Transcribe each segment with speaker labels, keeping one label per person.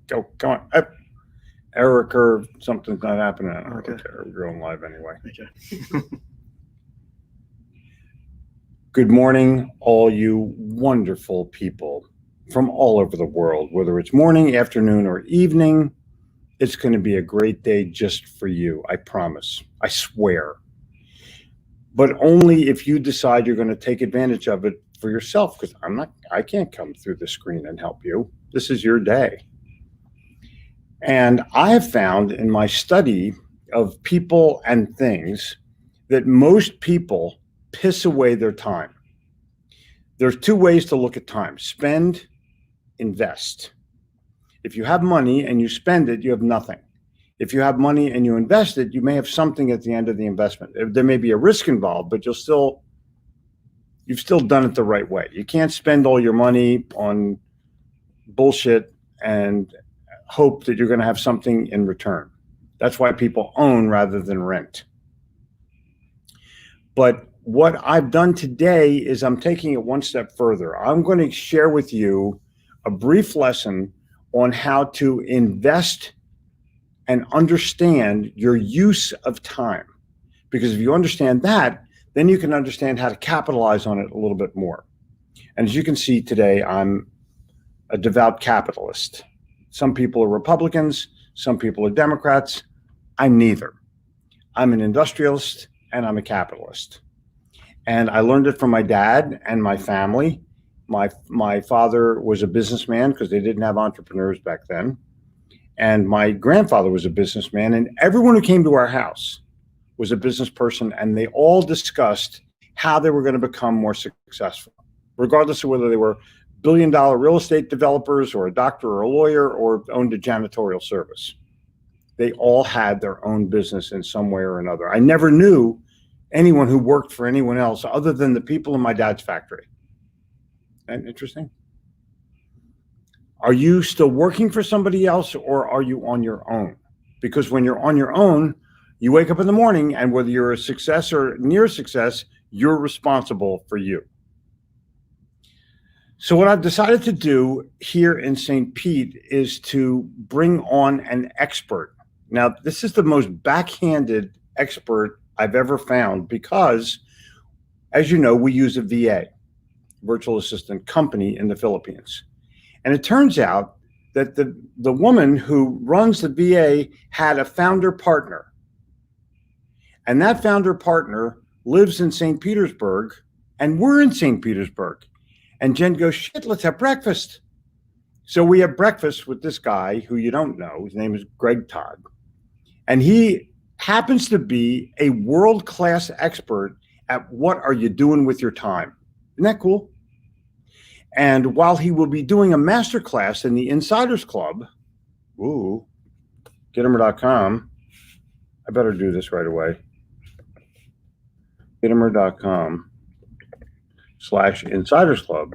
Speaker 1: Go, come on. Up. Error curve. Something's not happening.
Speaker 2: Okay.
Speaker 1: We're going live anyway.
Speaker 2: Okay.
Speaker 1: Good morning, all you wonderful people from all over the world, whether it's morning, afternoon, or evening. It's going to be a great day just for you. I promise. I swear. But only if you decide you're going to take advantage of it for yourself, because I can't come through the screen and help you. This is your day. And I have found in my study of people and things that most people piss away their time. There's two ways to look at time: spend, invest. If you have money and you spend it, you have nothing. If you have money and you invest it, you may have something at the end of the investment. There may be a risk involved, but you've still done it the right way. You can't spend all your money on bullshit and hope that you're going to have something in return. That's why people own rather than rent. But what I've done today is I'm taking it one step further. I'm going to share with you a brief lesson on how to invest and understand your use of time. Because if you understand that, then you can understand how to capitalize on it a little bit more. And as you can see today, I'm a devout capitalist. Some people are Republicans, some people are Democrats. I'm neither. I'm an industrialist and I'm a capitalist. And I learned it from my dad and my family. My father was a businessman because they didn't have entrepreneurs back then. And my grandfather was a businessman, and everyone who came to our house was a business person, and they all discussed how they were going to become more successful, regardless of whether they were billion-dollar real estate developers or a doctor or a lawyer or owned a janitorial service. They all had their own business in some way or another. I never knew anyone who worked for anyone else other than the people in my dad's factory. Isn't that interesting? Are you still working for somebody else, or are you on your own? Because when you're on your own, you wake up in the morning, and whether you're a success or near success, you're responsible for you. So what I've decided to do here in St. Pete is to bring on an expert. Now, this is the most backhanded expert I've ever found because, as you know, we use a VA, virtual assistant company in the Philippines. And it turns out that the woman who runs the VA had a founder partner. And that founder partner lives in St. Petersburg, and we're in St. Petersburg. And Jen goes, shit, let's have breakfast. So we have breakfast with this guy who you don't know. His name is Greg Todd. And he happens to be a world-class expert at what are you doing with your time. Isn't that cool? And while he will be doing a masterclass in the Insiders Club, Gittimer.com, I better do this right away. Gittimer.com/Insiders Club.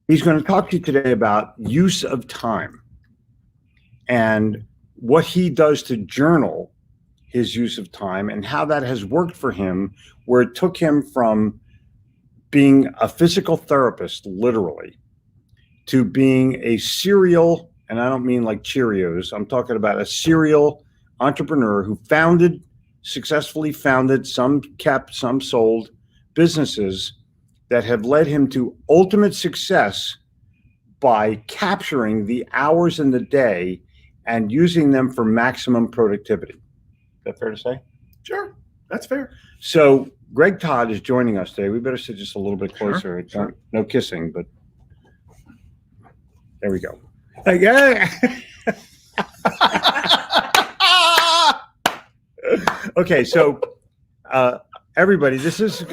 Speaker 1: He's going to talk to you today about use of time and what he does to journal his use of time and how that has worked for him, where it took him from being a physical therapist, literally, to being a serial, and I don't mean like Cheerios, I'm talking about a serial entrepreneur who successfully founded, some kept, some sold businesses that have led him to ultimate success by capturing the hours in the day and using them for maximum productivity. Is that fair to say?
Speaker 2: Sure, that's fair.
Speaker 1: So Greg Todd is joining us today. We better sit just a little bit closer.
Speaker 2: Sure.
Speaker 1: No kissing, but there we go. Okay, so everybody, this is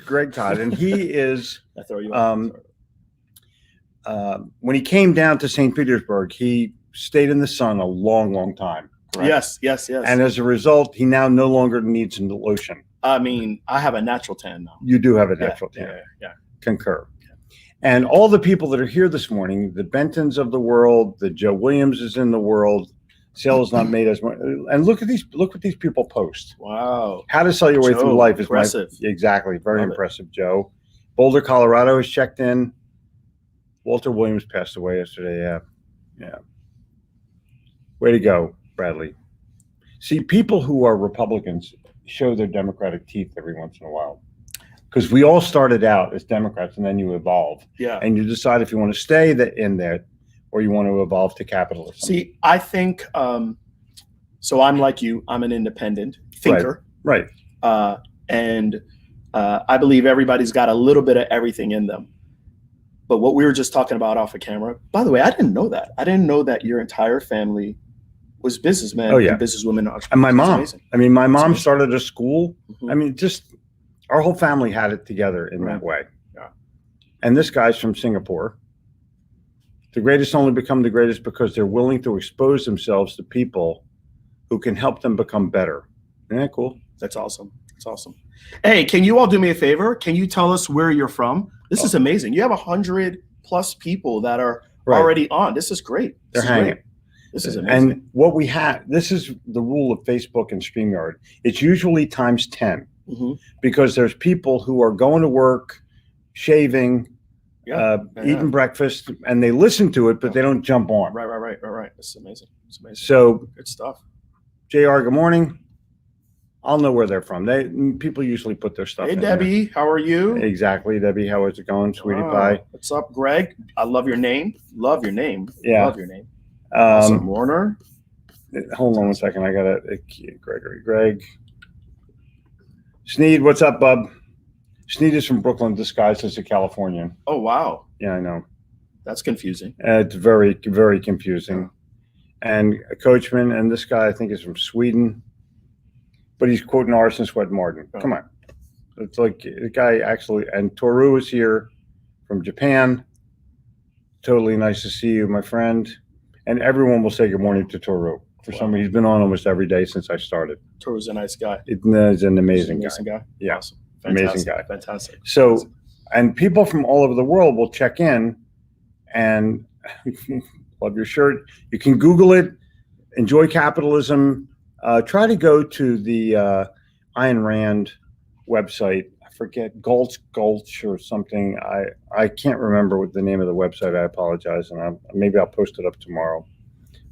Speaker 1: Greg Todd, and he is.
Speaker 2: I throw you off.
Speaker 1: When he came down to St. Petersburg, he stayed in the sun a long, long time. Correct?
Speaker 2: Yes.
Speaker 1: And as a result, he now no longer needs a lotion.
Speaker 2: I mean, I have a natural tan now.
Speaker 1: You do have a natural tan.
Speaker 2: Yeah.
Speaker 1: Concur. And all the people that are here this morning, the Bentons of the world, the Joe Williamses in the world, Sale is not made as much. And look what these people post.
Speaker 2: Wow.
Speaker 1: How to sell your way
Speaker 2: Joe,
Speaker 1: through life is
Speaker 2: impressive.
Speaker 1: Exactly. Very
Speaker 2: Love it.
Speaker 1: impressive, Joe. Boulder, Colorado is checked in. Walter Williams passed away yesterday. Yeah. Way to go, Bradley. See, people who are Republicans show their Democratic teeth every once in a while. Because we all started out as Democrats and then you evolve.
Speaker 2: Yeah.
Speaker 1: And you decide if you want to stay in there or you want to evolve to capitalism.
Speaker 2: See, I think, so I'm like you, I'm an independent thinker.
Speaker 1: Right.
Speaker 2: And I believe everybody's got a little bit of everything in them. But what we were just talking about off of camera, by the way, I didn't know that. I didn't know that your entire family was businessmen and businesswomen.
Speaker 1: And my mom. I mean, my mom started a school.
Speaker 2: Mm-hmm.
Speaker 1: I mean, just our whole family had it together in that way.
Speaker 2: Yeah.
Speaker 1: And this guy's from Singapore. The greatest only become the greatest because they're willing to expose themselves to people who can help them become better. Isn't that cool?
Speaker 2: That's awesome. That's awesome. Hey, can you all do me a favor? Can you tell us where you're from? This is amazing. You have 100+ people that are already on. This is great.
Speaker 1: They're hanging.
Speaker 2: This is amazing.
Speaker 1: And what we have, this is the rule of Facebook and StreamYard. It's usually times 10 because there's people who are going to work, shaving, eating breakfast, and they listen to it, but they don't jump on.
Speaker 2: Right. This is amazing. It's amazing.
Speaker 1: So
Speaker 2: good stuff.
Speaker 1: JR, good morning. I'll know where they're from. People usually put their stuff in
Speaker 2: Debbie,
Speaker 1: there.
Speaker 2: how are you?
Speaker 1: Exactly, Debbie. How is it going, sweetie pie?
Speaker 2: What's up, Greg? I love your name. Love your name.
Speaker 1: Yeah.
Speaker 2: Love your name. Awesome. Warner.
Speaker 1: Hold on one second. I got Greg. Sneed, what's up, bub? Sneed is from Brooklyn, disguised as a Californian.
Speaker 2: Oh, wow.
Speaker 1: Yeah, I know.
Speaker 2: That's confusing.
Speaker 1: It's very, very confusing. And a coachman, and this guy I think is from Sweden, but he's quoting Arson Sweat Martin. Come on. It's like the guy actually, and Toru is here from Japan. Totally nice to see you, my friend. And everyone will say good morning to Toru. For some reason, he's been on almost every day since I started.
Speaker 2: Toru's a nice guy.
Speaker 1: He's an amazing guy. Yeah.
Speaker 2: Awesome.
Speaker 1: Amazing guy.
Speaker 2: Fantastic.
Speaker 1: So, and people from all over the world will check in and love your shirt. You can Google it, enjoy capitalism. Try to go to the Ayn Rand website. I forget, Gulch or something. I can't remember what the name of the website. I apologize, and maybe I'll post it up tomorrow.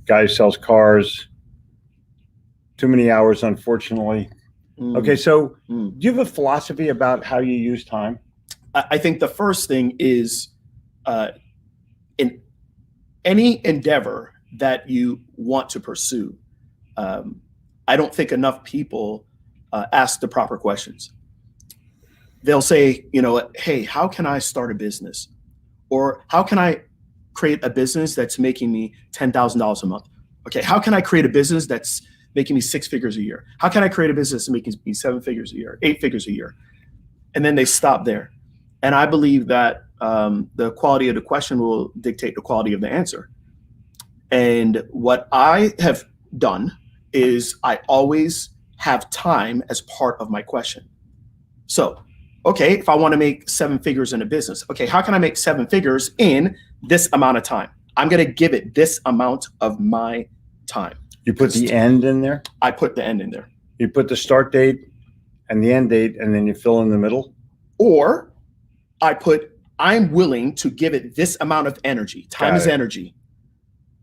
Speaker 1: Guy who sells cars. Too many hours, unfortunately. Okay, so do you have a philosophy about how you use time?
Speaker 2: I think the first thing is in any endeavor that you want to pursue, I don't think enough people ask the proper questions. They'll say, hey, how can I start a business? Or how can I create a business that's making me $10,000 a month? Okay, how can I create a business that's making me 6 figures a year? How can I create a business that's making me 7 figures a year, 8 figures a year? And then they stop there. And I believe that the quality of the question will dictate the quality of the answer. And what I have done is I always have time as part of my question. So, okay, if I want to make 7 figures in a business, okay, how can I make 7 figures in this amount of time? I'm going to give it this amount of my time.
Speaker 1: You put the end in there?
Speaker 2: I put the end in there.
Speaker 1: You put the start date and the end date, and then you fill in the middle?
Speaker 2: Or I put, I'm willing to give it this amount of energy. Time is energy.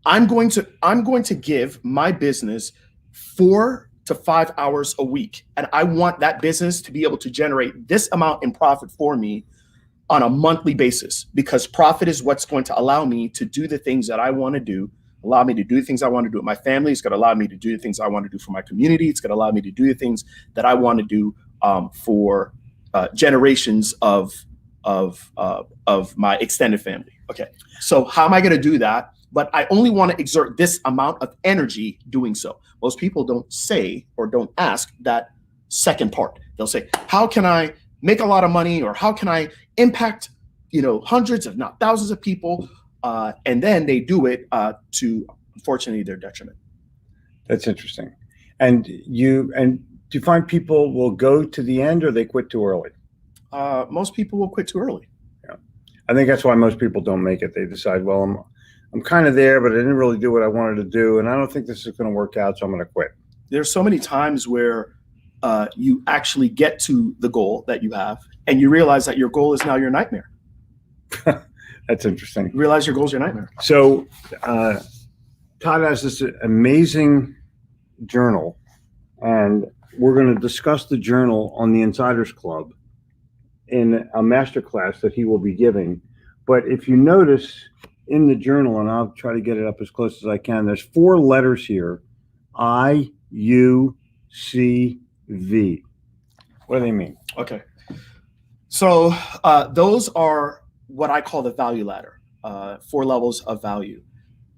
Speaker 2: I'm going to give my business 4 to 5 hours a week. And I want that business to be able to generate this amount in profit for me on a monthly basis, because profit is what's going to allow me to do the things that I want to do, allow me to do the things I want to do with my family. It's going to allow me to do the things I want to do for my community. It's going to allow me to do the things that I want to do for generations of my extended family. Okay, so how am I going to do that? But I only want to exert this amount of energy doing so. Most people don't say or don't ask that second part. They'll say, how can I make a lot of money, or how can I impact, hundreds, if not thousands of people? And then they do it to, unfortunately, their detriment.
Speaker 1: That's interesting. And do you find people will go to the end, or they quit too early? Most
Speaker 2: people will quit too early.
Speaker 1: Yeah, I think that's why most people don't make it. They decide, well, I'm I'm kind of there, but I didn't really do what I wanted to do. And I don't think this is going to work out. So I'm going to quit.
Speaker 2: There's so many times where you actually get to the goal that you have and you realize that your goal is now your nightmare.
Speaker 1: That's interesting.
Speaker 2: You realize your goal is your nightmare.
Speaker 1: So Todd has this amazing journal, and we're going to discuss the journal on the Insiders Club in a masterclass that he will be giving. But if you notice in the journal, and I'll try to get it up as close as I can, there's 4 letters here: I, U, C, V. What do they mean?
Speaker 2: Okay. So those are what I call the value ladder, 4 levels of value.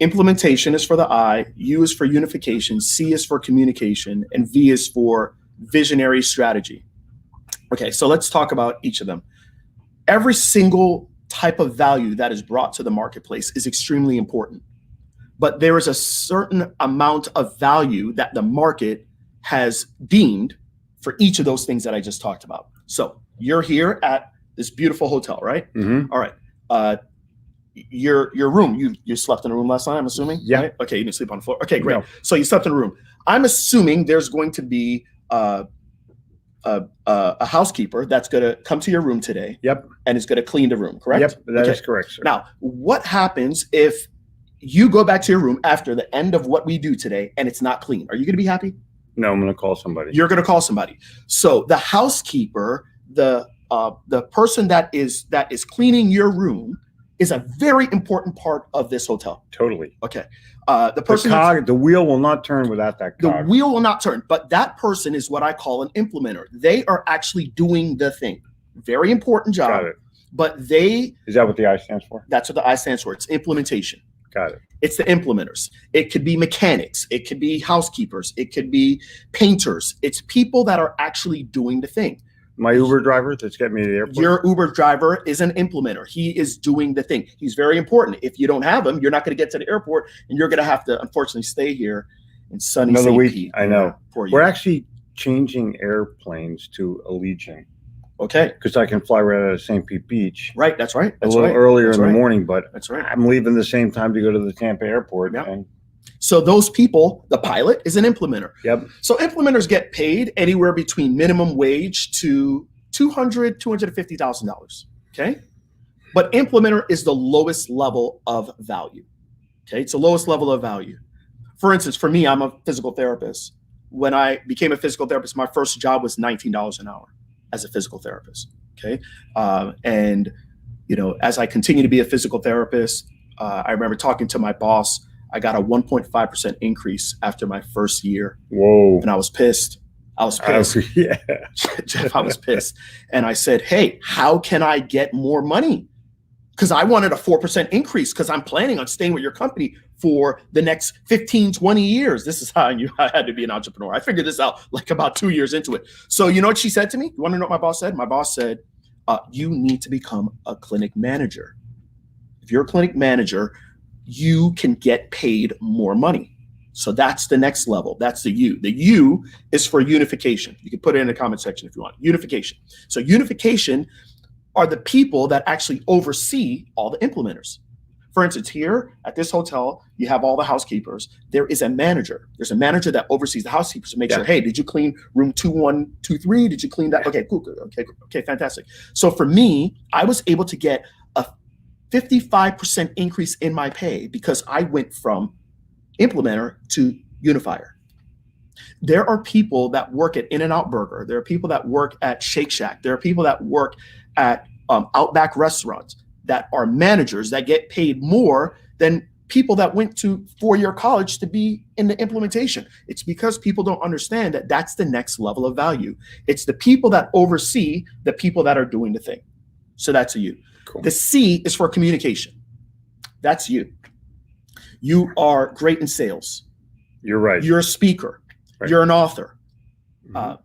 Speaker 2: Implementation is for the I, U is for unification, C is for communication, and V is for visionary strategy. Okay, so let's talk about each of them. Every single type of value that is brought to the marketplace is extremely important, but there is a certain amount of value that the market has deemed for each of those things that I just talked about. So you're here at this beautiful hotel, right?
Speaker 1: Mm-hmm.
Speaker 2: All right. Your room, you slept in a room last night, I'm assuming?
Speaker 1: Yeah.
Speaker 2: Right? Okay, you didn't sleep on the floor. Okay, great.
Speaker 1: No.
Speaker 2: So you slept in a room. I'm assuming there's going to be a housekeeper that's going to come to your room today.
Speaker 1: Yep.
Speaker 2: And is going to clean the room, correct?
Speaker 1: Yep, that is correct, sir.
Speaker 2: Now, what happens if you go back to your room after the end of what we do today and it's not clean? Are you going to be happy?
Speaker 1: No, I'm going to call somebody.
Speaker 2: You're going to call somebody. So the housekeeper, the person that is cleaning your room is a very important part of this hotel.
Speaker 1: Totally.
Speaker 2: Okay. The person,
Speaker 1: the wheel will not turn without that cog.
Speaker 2: The wheel will not turn, but that person is what I call an implementer. They are actually doing the thing. Very important job.
Speaker 1: Got it.
Speaker 2: But is
Speaker 1: that what the I stands for?
Speaker 2: That's what the I stands for. It's implementation.
Speaker 1: Got it.
Speaker 2: It's the implementers. It could be mechanics. It could be housekeepers. It could be painters. It's people that are actually doing the thing.
Speaker 1: My Uber driver that's getting me to the airport.
Speaker 2: Your Uber driver is an implementer. He is doing the thing. He's very important. If you don't have him, you're not going to get to the airport, and you're going to have to, unfortunately, stay here in sunny
Speaker 1: another
Speaker 2: St.
Speaker 1: week.
Speaker 2: Pete.
Speaker 1: I know.
Speaker 2: For you.
Speaker 1: We're actually changing airplanes to Allegiant.
Speaker 2: Okay.
Speaker 1: Because I can fly right out of St. Pete Beach.
Speaker 2: Right. That's right.
Speaker 1: A little earlier in the morning, but
Speaker 2: that's right.
Speaker 1: I'm leaving the same time to go to the Tampa airport.
Speaker 2: Yep.
Speaker 1: And
Speaker 2: so those people, the pilot is an implementer.
Speaker 1: Yep.
Speaker 2: So implementers get paid anywhere between minimum wage to $250,000. Okay. But implementer is the lowest level of value. Okay. It's the lowest level of value. For instance, for me, I'm a physical therapist. When I became a physical therapist, my first job was $19 an hour as a physical therapist. Okay. And, as I continue to be a physical therapist, I remember talking to my boss. I got a 1.5% increase after my first year.
Speaker 1: Whoa.
Speaker 2: And I was pissed.
Speaker 1: Yeah.
Speaker 2: Jeff, I was pissed. And I said, hey, how can I get more money? Because I wanted a 4% increase because I'm planning on staying with your company for the next 15, 20 years. This is how I knew I had to be an entrepreneur. I figured this out like about 2 years into it. So you know what she said to me? You want to know what my boss said? My boss said, you need to become a clinic manager. If you're a clinic manager, you can get paid more money. So that's the next level. That's the U. The U is for unification. You can put it in the comment section if you want. Unification. So unification are the people that actually oversee all the implementers. For instance, here at this hotel, you have all the housekeepers. There is a manager. There's a manager that oversees the housekeepers to make sure, hey, did you clean room 2123? Did you clean that? Okay, cool. Okay, fantastic. So for me, I was able to get a 55% increase in my pay because I went from implementer to unifier. There are people that work at In-N-Out Burger. There are people that work at Shake Shack. There are people that work at Outback restaurants that are managers that get paid more than people that went to four-year college to be in the implementation. It's because people don't understand that that's the next level of value. It's the people that oversee the people that are doing the thing. So that's a U. Cool. The C is for communication. That's you. You are great in sales.
Speaker 1: You're right.
Speaker 2: You're a speaker. Right. You're an author.
Speaker 1: Mm-hmm.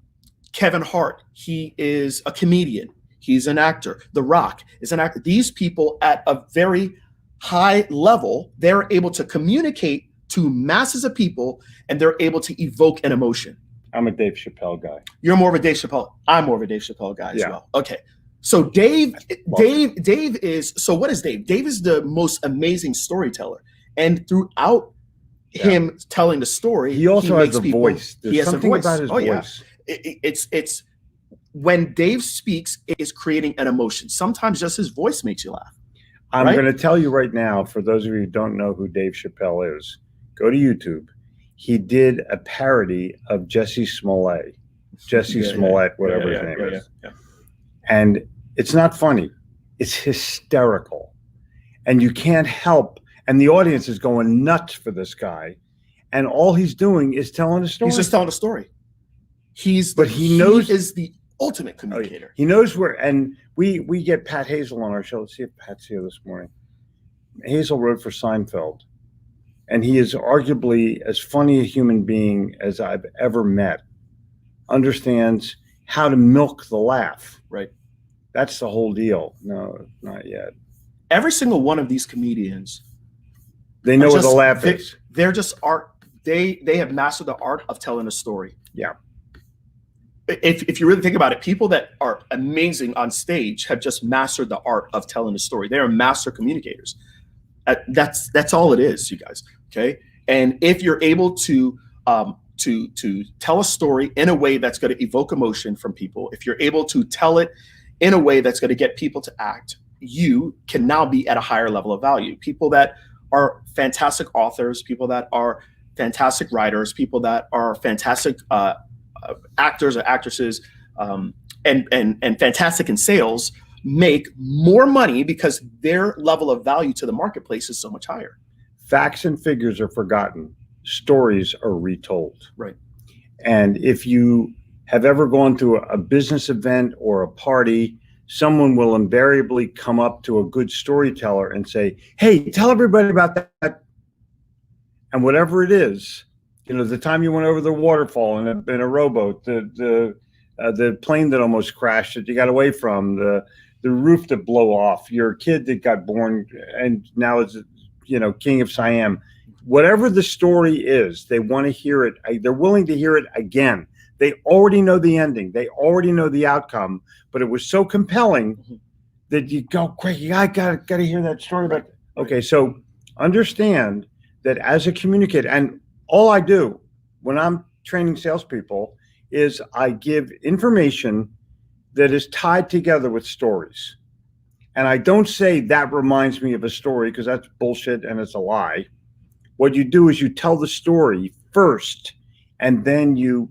Speaker 2: Kevin Hart, he is a comedian. He's an actor. The Rock is an actor. These people at a very high level, they're able to communicate to masses of people and they're able to evoke an emotion.
Speaker 1: I'm a Dave Chappelle guy.
Speaker 2: You're more of a Dave Chappelle. I'm more of a Dave Chappelle guy as well. Okay. So Dave is, so what is Dave? Dave is the most amazing storyteller. And throughout him telling the story,
Speaker 1: he also has
Speaker 2: makes
Speaker 1: a
Speaker 2: people,
Speaker 1: voice. There's
Speaker 2: he has
Speaker 1: something
Speaker 2: a voice.
Speaker 1: about his voice.
Speaker 2: Yeah. It's when Dave speaks, it is creating an emotion. Sometimes just his voice makes you laugh.
Speaker 1: I'm
Speaker 2: right?
Speaker 1: going to tell you right now, for those of you who don't know who Dave Chappelle is, go to YouTube. He did a parody of Jesse Smollett, whatever his name is.
Speaker 2: Yeah.
Speaker 1: And it's not funny. It's hysterical. And you can't help. And the audience is going nuts for this guy. And all he's doing is telling a story.
Speaker 2: He's just telling a story. He is the ultimate communicator.
Speaker 1: He knows where, and we get Pat Hazel on our show. Let's see if Pat's here this morning. Hazel wrote for Seinfeld. And he is arguably as funny a human being as I've ever met. Understands how to milk the laugh.
Speaker 2: Right.
Speaker 1: That's the whole deal. No, not yet.
Speaker 2: Every single one of these comedians,
Speaker 1: they know what the laugh is.
Speaker 2: They're just art. They have mastered the art of telling a story.
Speaker 1: Yeah.
Speaker 2: If you really think about it, people that are amazing on stage have just mastered the art of telling a story. They are master communicators. That's all it is, you guys. Okay. And if you're able to tell a story in a way that's going to evoke emotion from people, if you're able to tell it in a way that's going to get people to act, you can now be at a higher level of value. People that are fantastic authors, people that are fantastic writers, people that are fantastic actors or actresses, and fantastic in sales make more money because their level of value to the marketplace is so much higher.
Speaker 1: Facts and figures are forgotten. Stories are retold.
Speaker 2: Right.
Speaker 1: And if you have ever gone to a business event or a party, someone will invariably come up to a good storyteller and say, hey, tell everybody about that. And whatever it is, the time you went over the waterfall in a rowboat, the plane that almost crashed that you got away from, the roof that blew off, your kid that got born and now is, king of Siam. Whatever the story is, they want to hear it. They're willing to hear it again. They already know the ending. They already know the outcome, but it was so compelling that you go, Craig, I got to hear that story. But okay, so understand that as a communicator, and all I do when I'm training salespeople is I give information that is tied together with stories. And I don't say that reminds me of a story because that's bullshit and it's a lie. What you do is you tell the story first and then you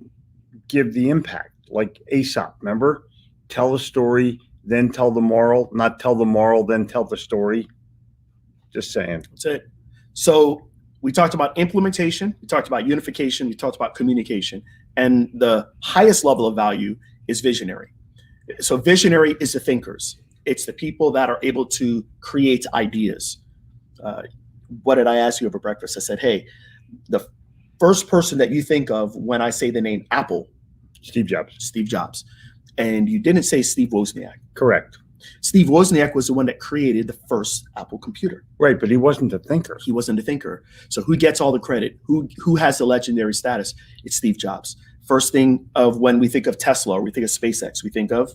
Speaker 1: give the impact, like Aesop, remember? Tell the story, then tell the moral, not tell the moral, then tell the story. Just saying.
Speaker 2: That's it. So we talked about implementation, we talked about unification, we talked about communication, and the highest level of value is visionary. So visionary is the thinkers. It's the people that are able to create ideas. What did I ask you over breakfast? I said, hey, the first person that you think of when I say the name Apple,
Speaker 1: Steve
Speaker 2: Jobs. And you didn't say Steve Wozniak.
Speaker 1: Correct.
Speaker 2: Steve Wozniak was the one that created the first Apple computer.
Speaker 1: Right, but he wasn't a thinker.
Speaker 2: He wasn't a thinker. So who gets all the credit? Who has the legendary status? It's Steve Jobs. First thing of when we think of Tesla or we think of SpaceX, we think of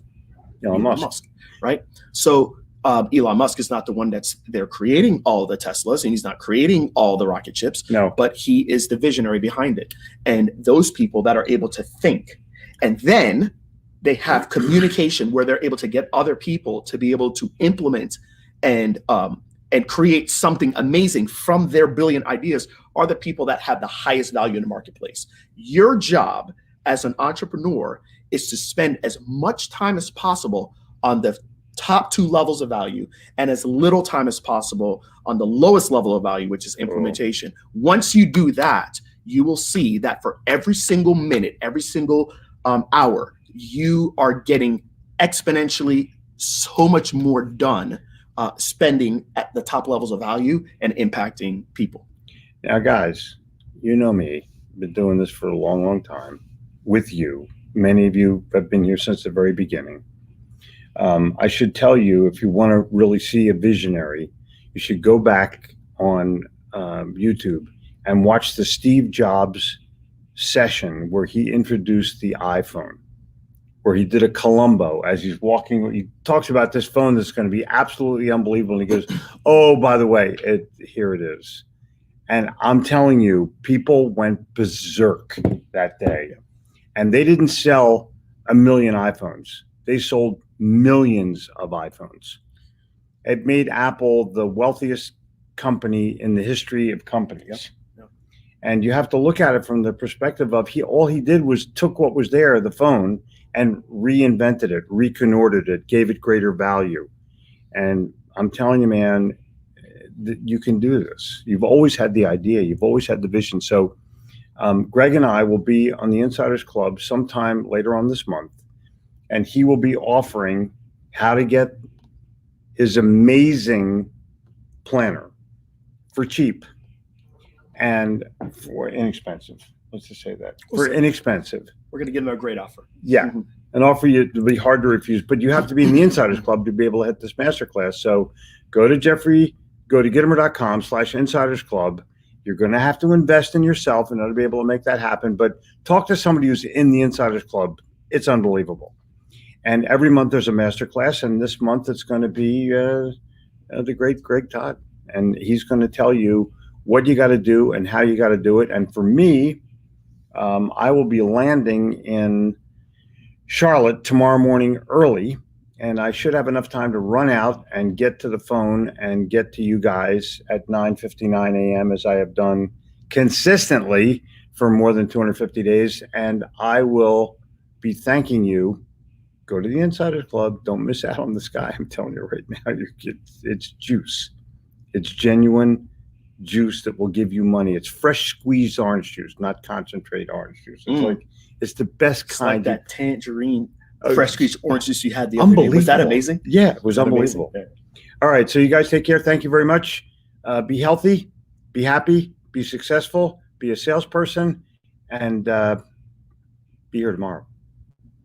Speaker 2: Elon Musk, right? So Elon Musk is not the one that's there creating all the Teslas, and he's not creating all the rocket ships.
Speaker 1: No,
Speaker 2: but he is the visionary behind it. And those people that are able to think, and then they have communication where they're able to get other people to be able to implement and create something amazing from their brilliant ideas, are the people that have the highest value in the marketplace. Your job as an entrepreneur is to spend as much time as possible on the top two levels of value and as little time as possible on the lowest level of value, which is implementation. Once you do that, you will see that for every single minute, every single hour, you are getting exponentially so much more done spending at the top levels of value and impacting people.
Speaker 1: Now, guys, you know me, been doing this for a long, long time with you. Many of you have been here since the very beginning. I should tell you, if you want to really see a visionary, you should go back on YouTube and watch the Steve Jobs session where he introduced the iPhone, where he did a Columbo as he's walking. He talks about this phone that's going to be absolutely unbelievable. And he goes, oh, by the way, here it is. And I'm telling you, people went berserk that day. And they didn't sell 1 million iPhones. They sold millions of iPhones. It made Apple the wealthiest company in the history of companies.
Speaker 2: Yep.
Speaker 1: And you have to look at it from the perspective of all he did was took what was there, the phone, and reinvented it, reconnoitered it, gave it greater value. And I'm telling you, man, you can do this. You've always had the idea. You've always had the vision. So Greg and I will be on the Insiders Club sometime later on this month, and he will be offering how to get his amazing planner for cheap and for inexpensive. Let's just say that. For inexpensive.
Speaker 2: We're going to give them a great offer.
Speaker 1: Yeah.
Speaker 2: Mhm.
Speaker 1: An offer you to be hard to refuse, but you have to be in the Insiders Club to be able to hit this masterclass. So go to Gittimer.com/Insiders Club. You're going to have to invest in yourself in order to be able to make that happen. But talk to somebody who's in the Insiders Club. It's unbelievable. And every month there's a masterclass, and this month it's going to be the great Greg Todd, and he's going to tell you what you got to do and how you got to do it. And for me, I will be landing in Charlotte tomorrow morning early, and I should have enough time to run out and get to the phone and get to you guys at 9:59 a.m. as I have done consistently for more than 250 days. And I will be thanking you. Go to the Insiders Club. Don't miss out on this guy. I'm telling you right now, it's juice. It's genuine juice that will give you money. It's fresh squeezed orange juice, not concentrate orange juice. It's it's the best
Speaker 2: It's
Speaker 1: kind.
Speaker 2: like that tangerine fresh squeezed orange juice you had the other day.
Speaker 1: Unbelievable.
Speaker 2: Was that amazing?
Speaker 1: Yeah, it was unbelievable.
Speaker 2: Amazing?
Speaker 1: All right, so you guys take care. Thank you very much. Be healthy, be happy, be successful, be a salesperson, and be here tomorrow.